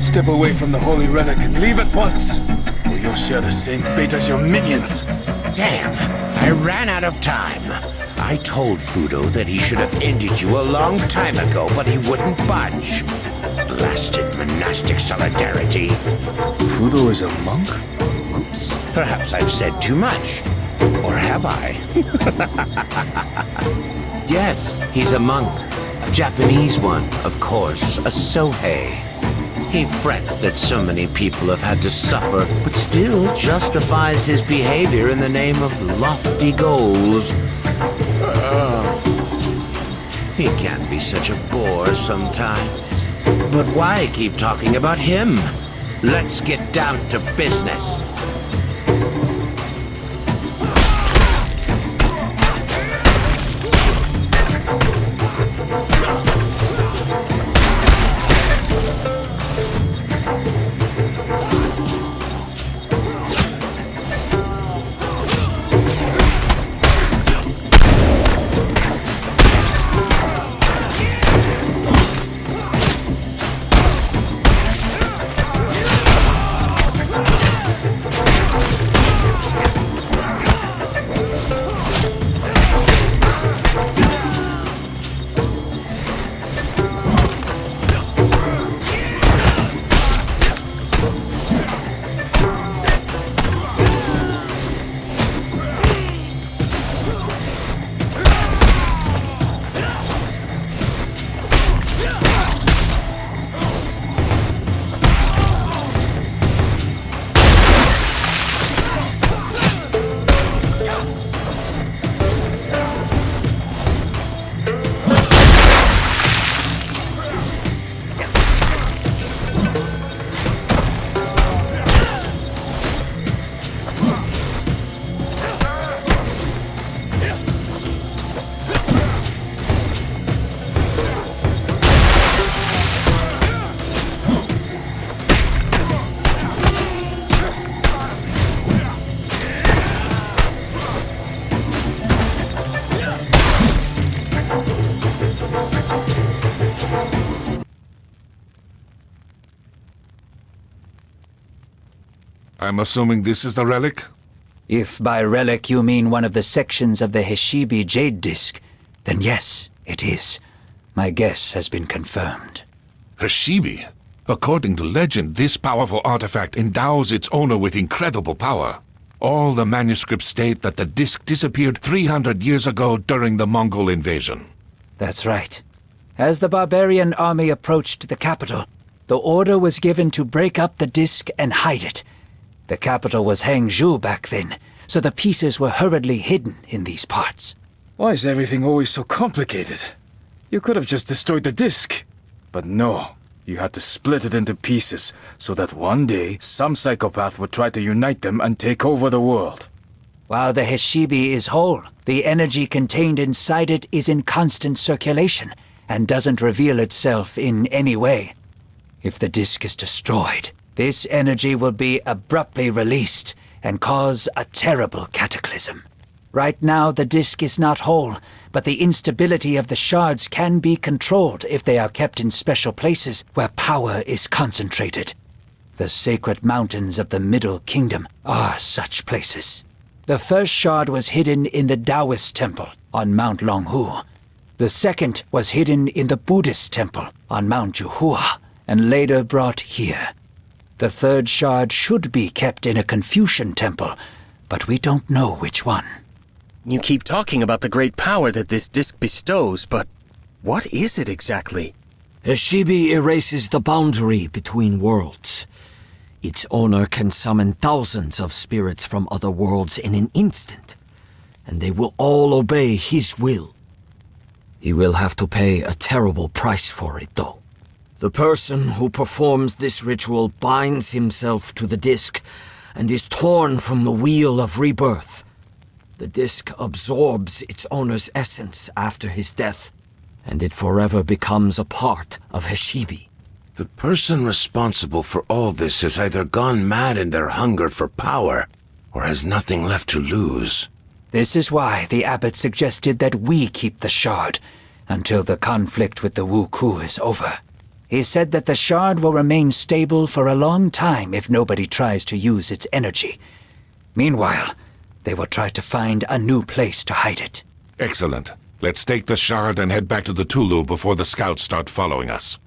Step away from the holy relic and leave at once, or you'll share the same fate as your minions. Damn, I ran out of time. I told Fudo that he should have ended you a long time ago, but he wouldn't budge. Blasted monastic solidarity. Fudo is a monk? Oops, perhaps I've said too much. Or have I? Yes, he's a monk. A Japanese one, of course, a Sohei. He frets that so many people have had to suffer, but still justifies his behavior in the name of lofty goals. He can be such a bore sometimes. But why keep talking about him? Let's get down to business. I'm assuming this is the relic? If by relic you mean one of the sections of the Heshibi Jade Disc, then yes, it is. My guess has been confirmed. Heshibi? According to legend, this powerful artifact endows its owner with incredible power. All the manuscripts state that the disc disappeared 300 years ago during the Mongol invasion. That's right. As the barbarian army approached the capital, the order was given to break up the disc and hide it. The capital was Hangzhou back then, so the pieces were hurriedly hidden in these parts. Why is everything always so complicated? You could have just destroyed the disc. But no, you had to split it into pieces, so that one day some psychopath would try to unite them and take over the world. While the Heshibi is whole, the energy contained inside it is in constant circulation, and doesn't reveal itself in any way. If the disc is destroyed, this energy will be abruptly released and cause a terrible cataclysm. Right now, the disc is not whole, but the instability of the shards can be controlled if they are kept in special places where power is concentrated. The sacred mountains of the Middle Kingdom are such places. The first shard was hidden in the Taoist temple on Mount Longhu. The second was hidden in the Buddhist temple on Mount Jiuhua, and later brought here. The third shard should be kept in a Confucian temple, but we don't know which one. You keep talking about the great power that this disc bestows, but what is it exactly? Heshibi erases the boundary between worlds. Its owner can summon thousands of spirits from other worlds in an instant, and they will all obey his will. He will have to pay a terrible price for it, though. The person who performs this ritual binds himself to the disc and is torn from the wheel of rebirth. The disc absorbs its owner's essence after his death, and it forever becomes a part of Heshibi. The person responsible for all this has either gone mad in their hunger for power, or has nothing left to lose. This is why the abbot suggested that we keep the shard until the conflict with the Wu Ku is over. He said that the shard will remain stable for a long time if nobody tries to use its energy. Meanwhile, they will try to find a new place to hide it. Excellent. Let's take the shard and head back to the Tulou before the scouts start following us.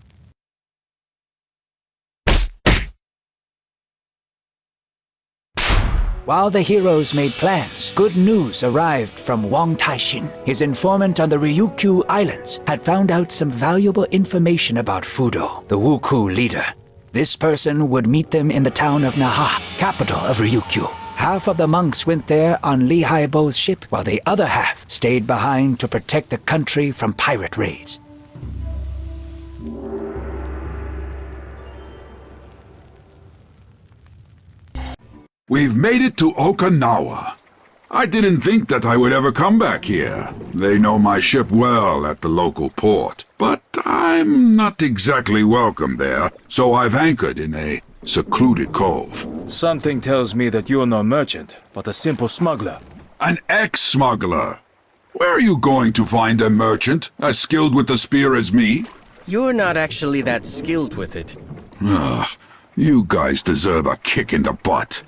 While the heroes made plans, good news arrived from Wang Taixin. His informant on the Ryukyu Islands had found out some valuable information about Fudo, the Wuku leader. This person would meet them in the town of Naha, capital of Ryukyu. Half of the monks went there on Li Haibo's ship, while the other half stayed behind to protect the country from pirate raids. We've made it to Okinawa. I didn't think that I would ever come back here. They know my ship well at the local port, but I'm not exactly welcome there, so I've anchored in a secluded cove. Something tells me that you're no merchant, but a simple smuggler. An ex-smuggler. Where are you going to find a merchant as skilled with the spear as me? You're not actually that skilled with it. Ugh, you guys deserve a kick in the butt.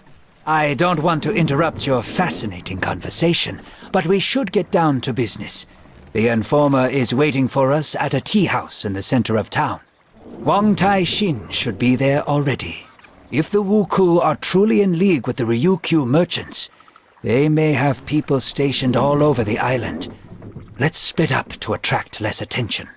I don't want to interrupt your fascinating conversation, but we should get down to business. The informer is waiting for us at a tea house in the center of town. Wang Taixin should be there already. If the Wuku are truly in league with the Ryukyu merchants, they may have people stationed all over the island. Let's split up to attract less attention.